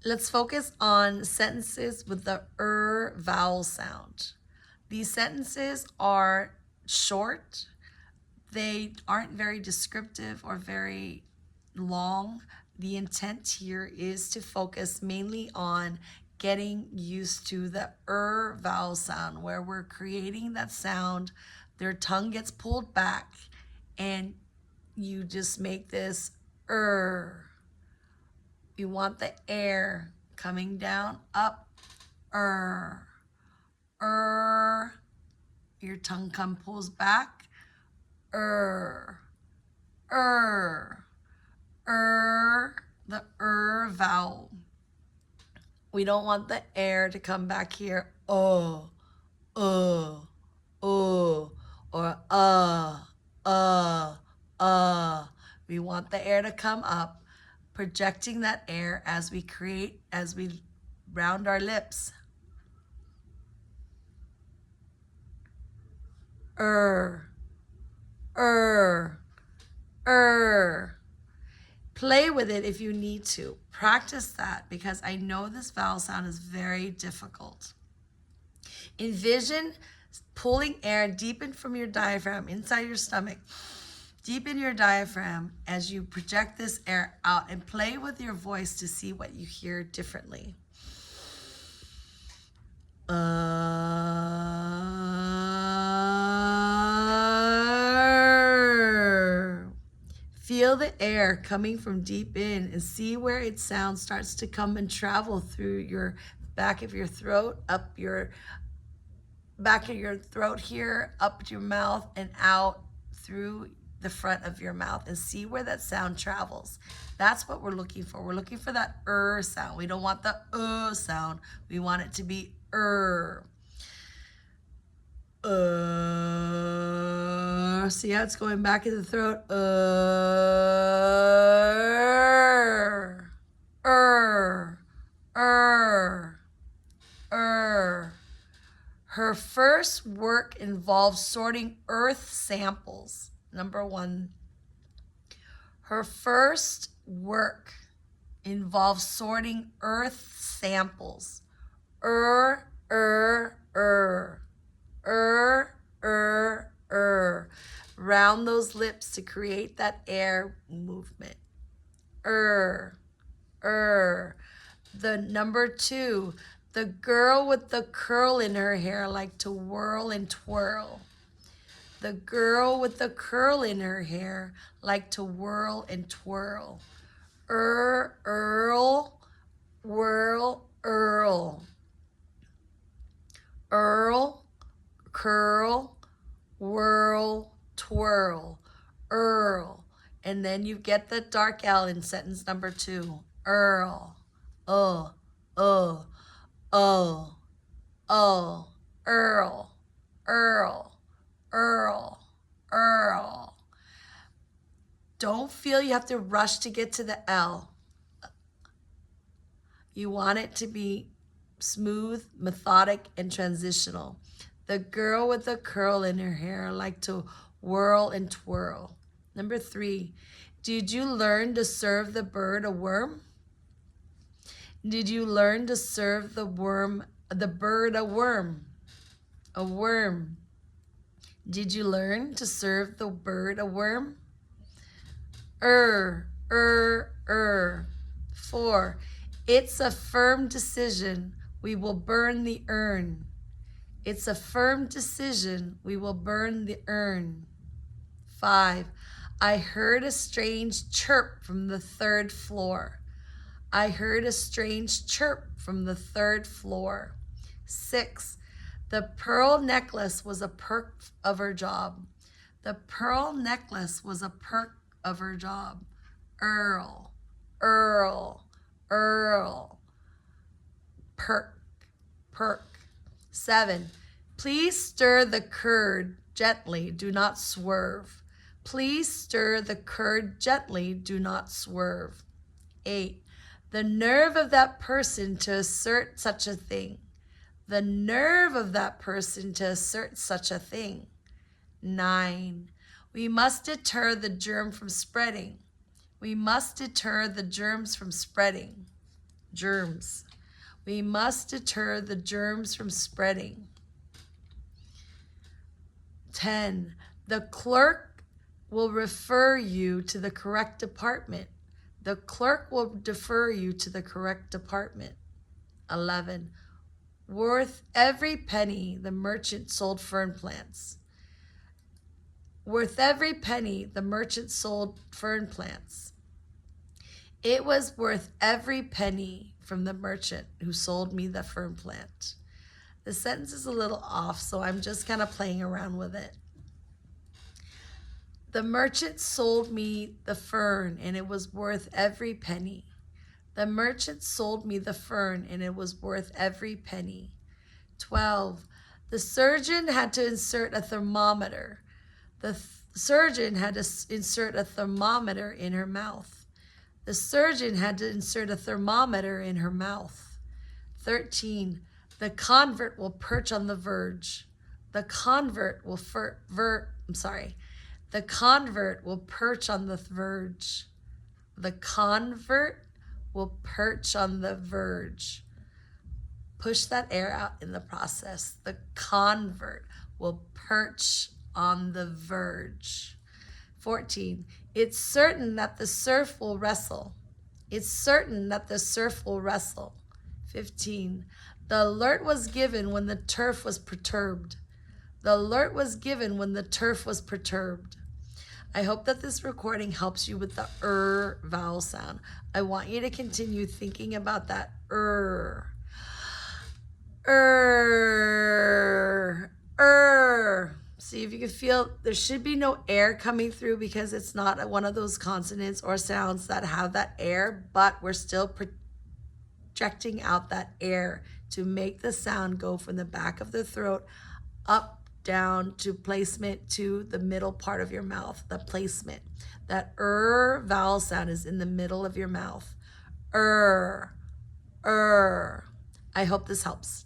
Let's focus on sentences with the vowel sound. These sentences are short. They aren't very descriptive or very long. The intent here is to focus mainly on getting used to the vowel sound, where we're creating that sound. Their tongue gets pulled back and you just make this You want the air coming down, up, Your tongue pulls back, the vowel. We don't want the air to come back here, or We want the air to come up, projecting that air as we round our lips. Play with it if you need to. Practice that, because I know this vowel sound is very difficult. Envision pulling air deep in from your diaphragm, inside your stomach, deep in your diaphragm, as you project this air out, and play with your voice to see what you hear differently. Feel the air coming from deep in and see where its sound starts to come and travel through your back of your throat, up your back of your throat here, up to your mouth, and out through the front of your mouth, and see where that sound travels. That's what we're looking for. We're looking for that sound. We don't want the sound. We want it to be See how it's going back in the throat? Her first work involves sorting earth samples. Number 1. Her first work involves sorting earth samples. Round those lips to create that air movement. The number 2, the girl with the curl in her hair liked to whirl and twirl. The girl with the curl in her hair liked to whirl and twirl. Whirl, Earl, curl, whirl, twirl, Earl. And then you get the dark L in sentence number 2. Earl, Earl, Earl. Don't feel you have to rush to get to the L. You want it to be smooth, methodic, and transitional. The girl with the curl in her hair liked to whirl and twirl. Number 3, did you learn to serve the bird a worm? Did you learn to serve the bird a worm? A worm. Did you learn to serve the bird a worm? 4, it's a firm decision. We will burn the urn. It's a firm decision. We will burn the urn. 5, I heard a strange chirp from the 3rd floor. I heard a strange chirp from the 3rd floor. 6, the pearl necklace was a perk of her job. The pearl necklace was a perk of her job. Erl, perk. 7, please stir the curd gently, do not swerve. Please stir the curd gently, do not swerve. 8, the nerve of that person to assert such a thing. The nerve of that person to assert such a thing. 9, we must deter the germ from spreading. We must deter the germs from spreading. germs. We must deter the germs from spreading. 10. The clerk will refer you to the correct department. The clerk will defer you to the correct department. 11. Worth every penny the merchant sold fern plants. Worth every penny the merchant sold fern plants. It was worth every penny from the merchant who sold me the fern plant. The sentence is a little off, so I'm just kind of playing around with it. The merchant sold me the fern, and it was worth every penny. The merchant sold me the fern, and it was worth every penny. 12. The surgeon had to insert a thermometer. The surgeon had to insert a thermometer in her mouth. The surgeon had to insert a thermometer in her mouth. 13. The convert will perch on the verge. The convert will The convert will perch on the verge. The convert will perch on the verge. Push that air out in the process. The convert will perch on the verge. 14. It's certain that the serf will wrestle. It's certain that the serf will wrestle. 15. The alert was given when the turf was perturbed. The alert was given when the turf was perturbed. I hope that this recording helps you with the vowel sound. I want you to continue thinking about that See if you can feel, there should be no air coming through because it's not one of those consonants or sounds that have that air, but we're still projecting out that air to make the sound go from the back of the throat up, down to placement to the middle part of your mouth, the placement. That vowel sound is in the middle of your mouth. I hope this helps.